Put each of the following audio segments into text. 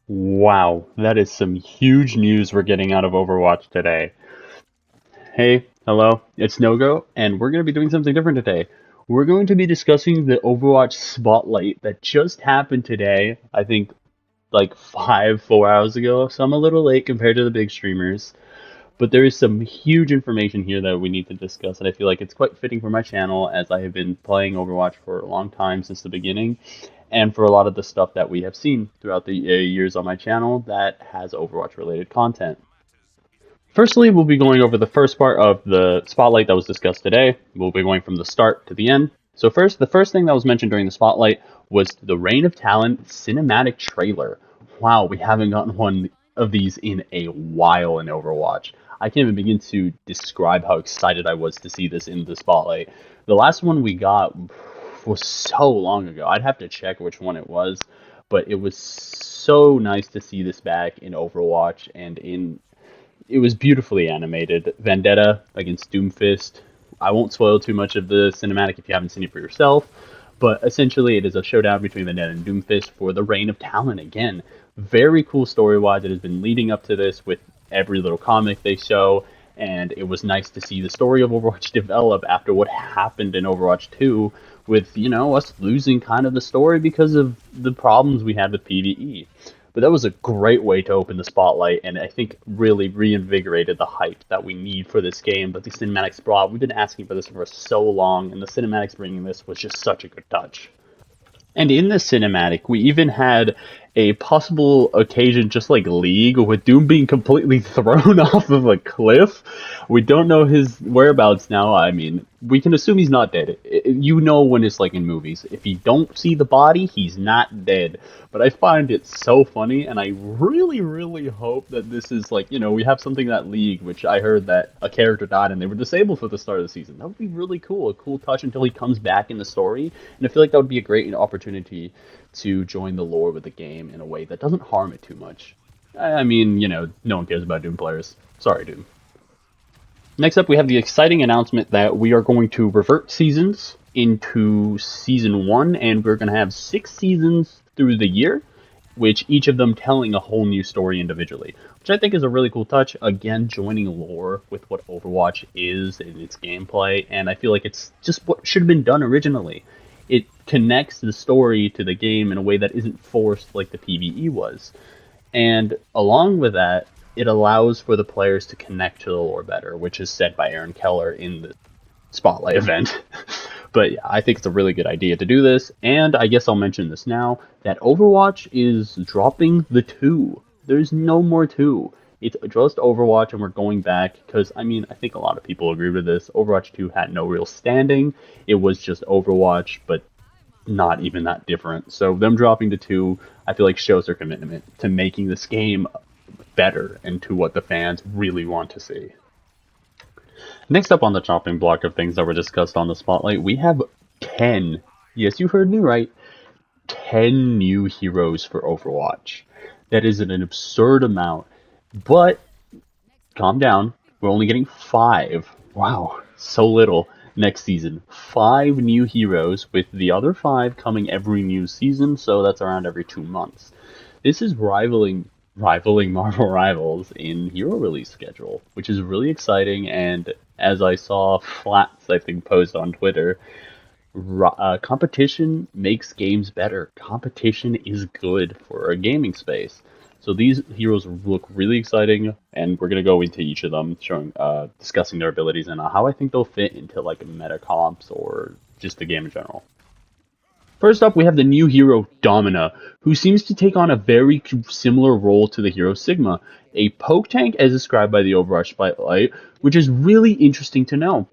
Wow, that is some huge news we're getting out of Overwatch today. Hey, hello, it's NoGo, and we're going to be doing something different today. We're going to be discussing the Overwatch Spotlight that just happened today, I think like 4 hours ago, so I'm a little late compared to the big streamers. But there is some huge information here that we need to discuss, and I feel like it's quite fitting for my channel as I have been playing Overwatch for a long time since the beginning, and for a lot of the stuff that we have seen throughout the years on my channel that has Overwatch related content. Firstly, we'll be going over the first part of the spotlight that was discussed today. We'll be going from the start to the end. So first, the first thing that was mentioned during the spotlight was the Reign of Talent cinematic trailer. Wow, we haven't gotten one of these in a while in Overwatch. I can't even begin to describe how excited I was to see this in the spotlight. The last one we got was so long ago. I'd have to check which one it was, but it was so nice to see this back in Overwatch and in it was beautifully animated. Vendetta against Doomfist. I won't spoil too much of the cinematic if you haven't seen it for yourself, but essentially it is a showdown between Vendetta and Doomfist for the Reign of Talent again. Very cool story-wise. It has been leading up to this with every little comic they show, and it was nice to see the story of Overwatch develop after what happened in Overwatch 2 with, us losing kind of the story because of the problems we had with PvE. But that was a great way to open the spotlight, and I think really reinvigorated the hype that we need for this game that the cinematics brought. We've been asking for this for so long, and the cinematics bringing this was just such a good touch. And in the cinematic, we even had a possible occasion just like League, with Doom being completely thrown off of a cliff. We don't know his whereabouts now. I mean, we can assume he's not dead. You know when it's like in movies. If you don't see the body, he's not dead. But I find it so funny, and I really, really hope that this is like, we have something that League, which I heard that a character died and they were disabled for the start of the season. That would be really cool, a cool touch until he comes back in the story. And I feel like that would be a great opportunity to join the lore with the game in a way that doesn't harm it too much. I mean, no one cares about Doom players. Sorry, Doom. Next up, we have the exciting announcement that we are going to revert seasons into Season 1, and we're going to have 6 seasons through the year, which each of them telling a whole new story individually, which I think is a really cool touch. Again, joining lore with what Overwatch is in its gameplay, and I feel like it's just what should have been done originally. It connects the story to the game in a way that isn't forced like the PvE was. And along with that, it allows for the players to connect to the lore better, which is said by Aaron Keller in the Spotlight event. But yeah, I think it's a really good idea to do this, and I guess I'll mention this now, that Overwatch is dropping the 2. There's no more 2. It's just Overwatch, and we're going back, because, I mean, I think a lot of people agree with this. Overwatch 2 had no real standing. It was just Overwatch, but not even that different. So them dropping to 2, I feel like shows their commitment to making this game better and to what the fans really want to see. Next up on the chopping block of things that were discussed on the Spotlight, we have 10, yes, you heard me right, 10 new heroes for Overwatch. That is an absurd amount, but calm down, we're only getting 5. Wow, so little next season. 5 new heroes, with the other 5 coming every new season, so that's around every 2 months. This is rivaling Marvel Rivals in hero release schedule, which is really exciting. And as I saw Flats, I think, post on Twitter, competition makes games better. Competition is good for a gaming space. So these heroes look really exciting, and we're gonna go into each of them, discussing their abilities and how I think they'll fit into like meta comps or just the game in general. First up, we have the new hero, Domina, who seems to take on a very similar role to the hero Sigma, a poke tank as described by the Overwatch Spotlight, which is really interesting to know,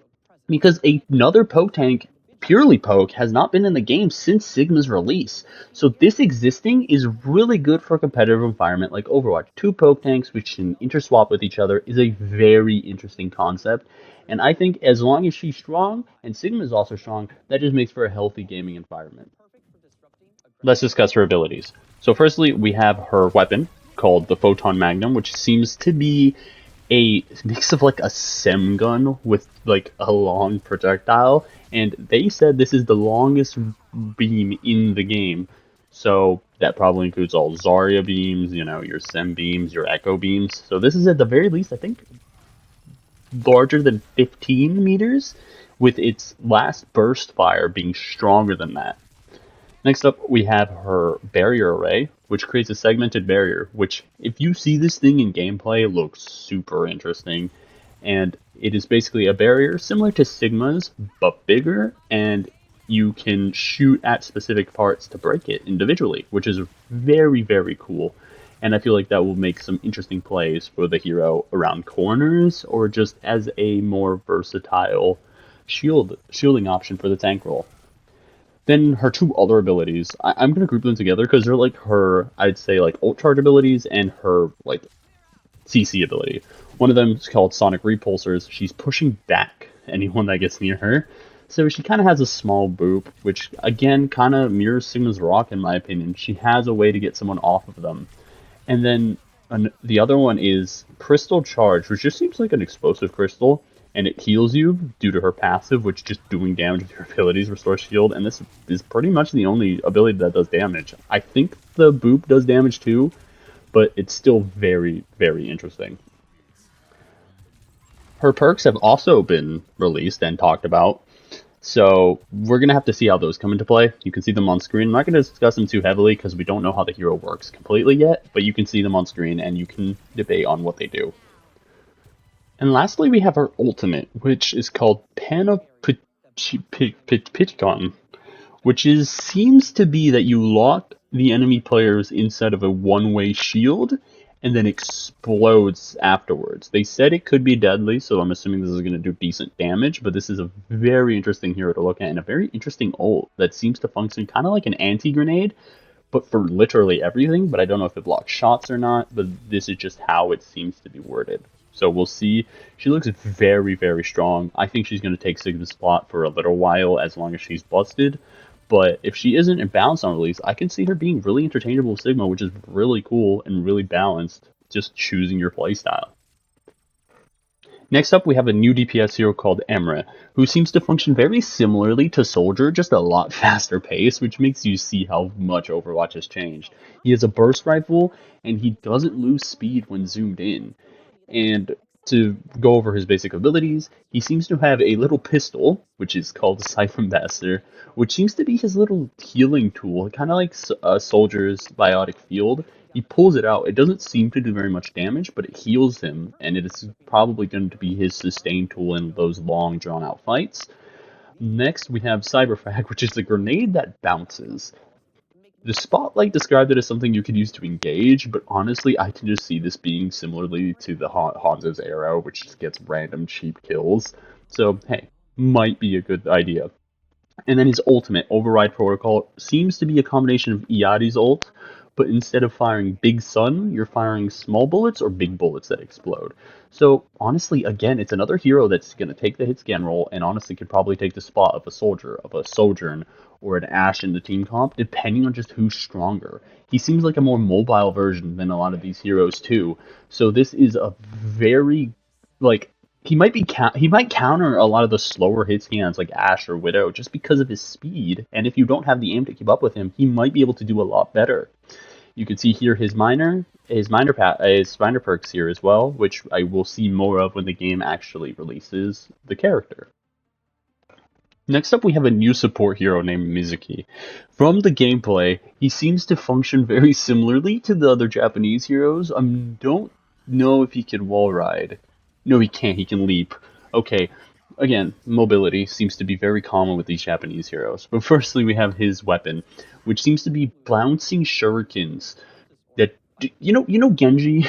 because another poke tank, purely poke, has not been in the game since Sigma's release. So this existing is really good for a competitive environment like Overwatch. 2 poke tanks which can interswap with each other is a very interesting concept. And I think as long as she's strong, and Sigma is also strong, that just makes for a healthy gaming environment. Let's discuss her abilities. So firstly, we have her weapon, called the Photon Magnum, which seems to be a mix of like a SEM gun with like a long projectile, and they said this is the longest beam in the game. So That probably includes all Zarya beams, your Sem beams, your Echo beams. So this is at the very least, I think, larger than 15 meters, with its last burst fire being stronger than that. Next up, we have her barrier array, which creates a segmented barrier, which, if you see this thing in gameplay, looks super interesting. And it is basically a barrier similar to Sigma's, but bigger, and you can shoot at specific parts to break it individually, which is very, very cool. And I feel like that will make some interesting plays for the hero around corners, or just as a more versatile shielding option for the tank role. Then her two other abilities, I'm going to group them together because they're like her, I'd say, like ult charge abilities and her like CC ability. One of them is called Sonic Repulsors. She's pushing back anyone that gets near her. So she kind of has a small boop, which again kind of mirrors Sigma's Rock in my opinion. She has a way to get someone off of them. And then the other one is Crystal Charge, which just seems like an explosive crystal, and it heals you due to her passive, which just doing damage with your abilities restores shield, and this is pretty much the only ability that does damage. I think the boop does damage too, but it's still very, very interesting. Her perks have also been released and talked about, so we're going to have to see how those come into play. You can see them on screen. I'm not going to discuss them too heavily because we don't know how the hero works completely yet, but you can see them on screen and you can debate on what they do. And lastly, we have our ultimate, which is called Panopticon, which seems to be that you lock the enemy players inside of a one-way shield and then explodes afterwards. They said it could be deadly, so I'm assuming this is going to do decent damage, but this is a very interesting hero to look at and a very interesting ult that seems to function kind of like an anti-grenade, but for literally everything. But I don't know if it blocks shots or not, but this is just how it seems to be worded. So we'll see. She looks very, very strong. I think she's going to take Sigma's spot for a little while as long as she's busted. But if she isn't and balanced on release, I can see her being really interchangeable with Sigma, which is really cool and really balanced, just choosing your playstyle. Next up, we have a new DPS hero called Emre, who seems to function very similarly to Soldier, just a lot faster pace, which makes you see how much Overwatch has changed. He has a burst rifle, and he doesn't lose speed when zoomed in. And to go over his basic abilities, he seems to have a little pistol, which is called the Siphon Master, which seems to be his little healing tool, kind of like a Soldier's Biotic Field. He pulls it out. It doesn't seem to do very much damage, but it heals him, and it is probably going to be his sustain tool in those long, drawn-out fights. Next, we have Cyberfrag, which is a grenade that bounces. The Spotlight described it as something you could use to engage, but honestly, I can just see this being similarly to the Hanzo's Arrow, which just gets random cheap kills. So, hey, might be a good idea. And then his ultimate, Override Protocol, seems to be a combination of Iadi's ult, but instead of firing Big Sun, you're firing small bullets or big bullets that explode. So, honestly, again, it's another hero that's going to take the hit scan role and honestly could probably take the spot of a Soldier, of a Sojourn, or an Ashe in the team comp, depending on just who's stronger. He seems like a more mobile version than a lot of these heroes, too. So this is a very, he might counter a lot of the slower hit scans like Ashe or Widow just because of his speed, and if you don't have the aim to keep up with him, he might be able to do a lot better. You can see here his minor perks here as well, which I will see more of when the game actually releases the character. Next up, we have a new support hero named Mizuki. From the gameplay, he seems to function very similarly to the other Japanese heroes. I don't know if he can wall ride. No, he can't. He can leap. Okay. Again, mobility seems to be very common with these Japanese heroes. But firstly, we have his weapon, which seems to be bouncing shurikens. That you know Genji,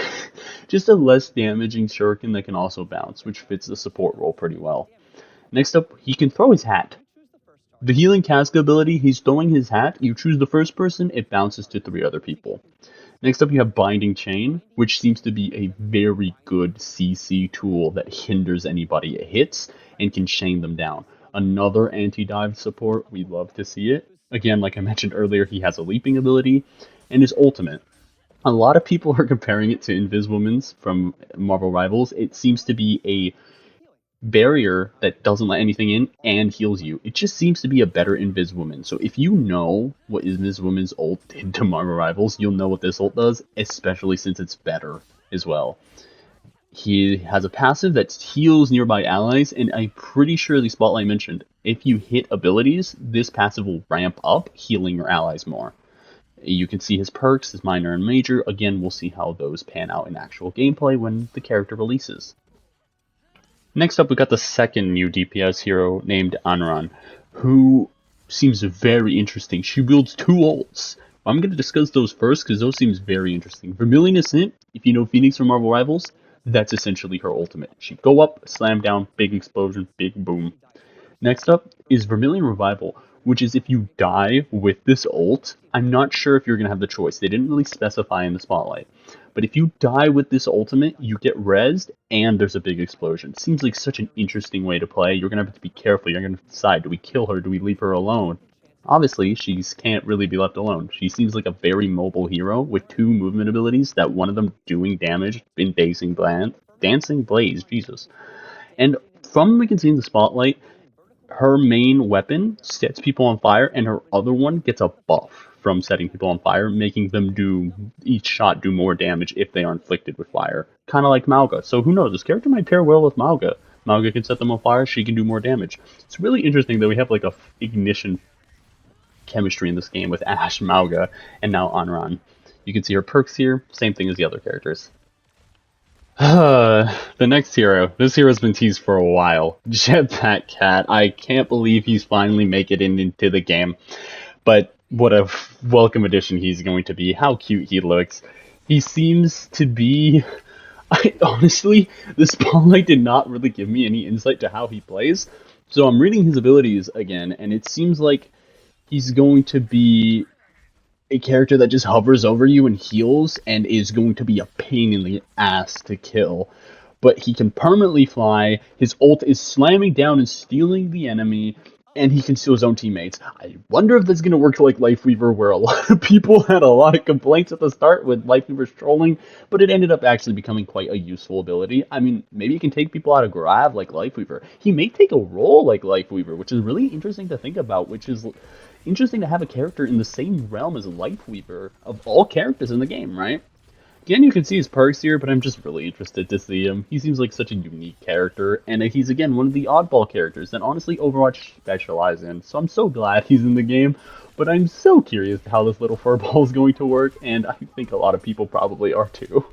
just a less damaging shuriken that can also bounce, which fits the support role pretty well. Next up, he can throw his hat. The healing cask ability, he's throwing his hat. You choose the first person, it bounces to 3 other people. Next up, you have Binding Chain, which seems to be a very good CC tool that hinders anybody it hits and can chain them down. Another anti-dive support, we love to see it. Again, like I mentioned earlier, he has a leaping ability, and his ultimate. A lot of people are comparing it to Inviswoman's from Marvel Rivals. It seems to be a barrier that doesn't let anything in and heals you. It just seems to be a better Invis Woman. So if you know what Invis Woman's ult did to Marvel Rivals, you'll know what this ult does, especially since it's better as well. He has a passive that heals nearby allies, and I'm pretty sure the Spotlight mentioned, if you hit abilities, this passive will ramp up, healing your allies more. You can see his perks, his minor and major. Again, we'll see how those pan out in actual gameplay when the character releases. Next up, we got the second new DPS hero named Anran, who seems very interesting. She wields 2 ults. I'm going to discuss those first because those seems very interesting. Vermilion Ascent, if you know Phoenix from Marvel Rivals, that's essentially her ultimate. She go up, slam down, big explosion, big boom. Next up is Vermilion Revival, which is if you die with this ult, I'm not sure if you're going to have the choice. They didn't really specify in the Spotlight. But if you die with this ultimate, you get rezzed, and there's a big explosion. Seems like such an interesting way to play. You're going to have to be careful. You're going to decide, do we kill her? Do we leave her alone? Obviously, she can't really be left alone. She seems like a very mobile hero with 2 movement abilities, that one of them doing damage in Dancing Blaze, Jesus. And from what we can see in the Spotlight, her main weapon sets people on fire, and her other one gets a buff from setting people on fire, making them do each shot do more damage if they are inflicted with fire. Kind of like Mauga. So who knows? This character might pair well with Mauga. Mauga can set them on fire, she can do more damage. It's really interesting that we have like a ignition chemistry in this game with Ashe, Mauga, and now Anran. You can see her perks here, same thing as the other characters. The next hero. This hero's been teased for a while. Jetpack Cat. I can't believe he's finally making it into the game. But what a welcome addition he's going to be. How cute he looks. He seems to be... honestly, the Spotlight did not really give me any insight to how he plays. So I'm reading his abilities again, and it seems like he's going to be a character that just hovers over you and heals and is going to be a pain in the ass to kill. But he can permanently fly, his ult is slamming down and stealing the enemy, and he can steal his own teammates. I wonder if that's going to work like Lifeweaver, where a lot of people had a lot of complaints at the start with Lifeweaver's trolling, but it ended up actually becoming quite a useful ability. I mean, maybe he can take people out of grab like Lifeweaver. He may take a role like Lifeweaver, which is really interesting to think about, which is interesting to have a character in the same realm as Lifeweaver of all characters in the game, right? Again, you can see his perks here, but I'm just really interested to see him. He seems like such a unique character, and he's, again, one of the oddball characters that, honestly, Overwatch specializes in. So I'm so glad he's in the game, but I'm so curious how this little furball is going to work, and I think a lot of people probably are too.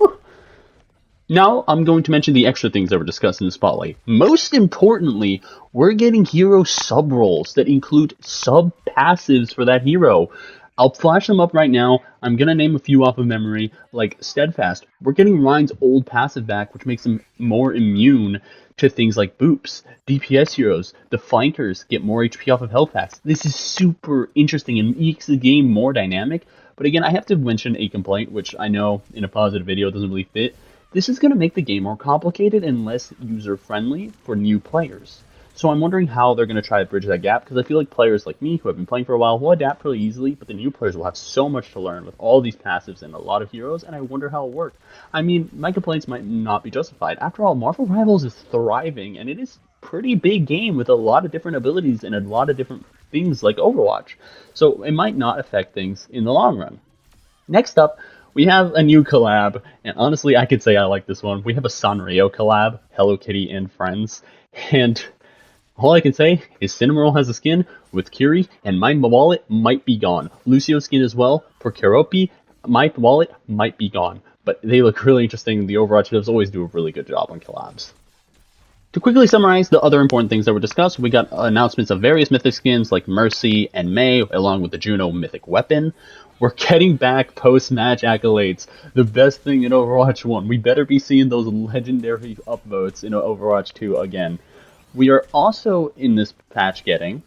Now, I'm going to mention the extra things that were discussed in the Spotlight. Most importantly, we're getting hero sub-roles that include sub-passives for that hero. I'll flash them up right now. I'm going to name a few off of memory, like Steadfast. We're getting Ryan's old passive back, which makes him more immune to things like boops. DPS heroes, the flankers, get more HP off of health packs. This is super interesting and makes the game more dynamic. But again, I have to mention a complaint, which I know in a positive video doesn't really fit. This is going to make the game more complicated and less user-friendly for new players. So I'm wondering how they're going to try to bridge that gap, because I feel like players like me who have been playing for a while will adapt really easily, but the new players will have so much to learn with all these passives and a lot of heroes, and I wonder how it'll work. I mean, my complaints might not be justified. After all, Marvel Rivals is thriving, and it is a pretty big game with a lot of different abilities and a lot of different things like Overwatch. So it might not affect things in the long run. Next up, we have a new collab, and honestly, I could say I like this one. We have a Sanrio collab, Hello Kitty and Friends, and all I can say is Cinnamoroll has a skin with Kiri, and my wallet might be gone. Lucio's skin as well for Keroppi. My wallet might be gone, but they look really interesting. The Overwatch devs always do a really good job on collabs. To quickly summarize the other important things that were discussed, we got announcements of various mythic skins like Mercy and Mei, along with the Juno mythic weapon. We're getting back post-match accolades, the best thing in Overwatch 1. We better be seeing those legendary upvotes in Overwatch 2 again. We are also, in this patch, getting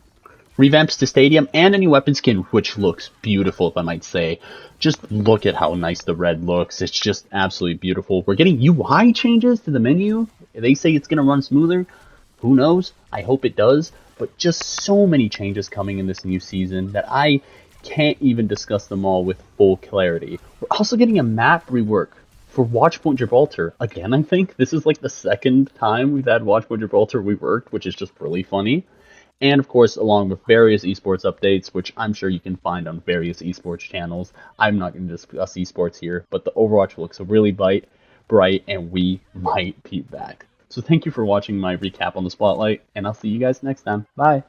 revamps to Stadium and a new weapon skin, which looks beautiful, if I might say. Just look at how nice the red looks. It's just absolutely beautiful. We're getting UI changes to the menu. They say it's going to run smoother. Who knows? I hope it does. But just so many changes coming in this new season that I can't even discuss them all with full clarity. We're also getting a map rework for Watchpoint Gibraltar, again, I think this is like the second time we've had Watchpoint Gibraltar reworked, which is just really funny. And of course, along with various esports updates, which I'm sure you can find on various esports channels. I'm not going to discuss esports here, but the Overwatch looks really bright, and we might be back. So thank you for watching my recap on the Spotlight, and I'll see you guys next time. Bye!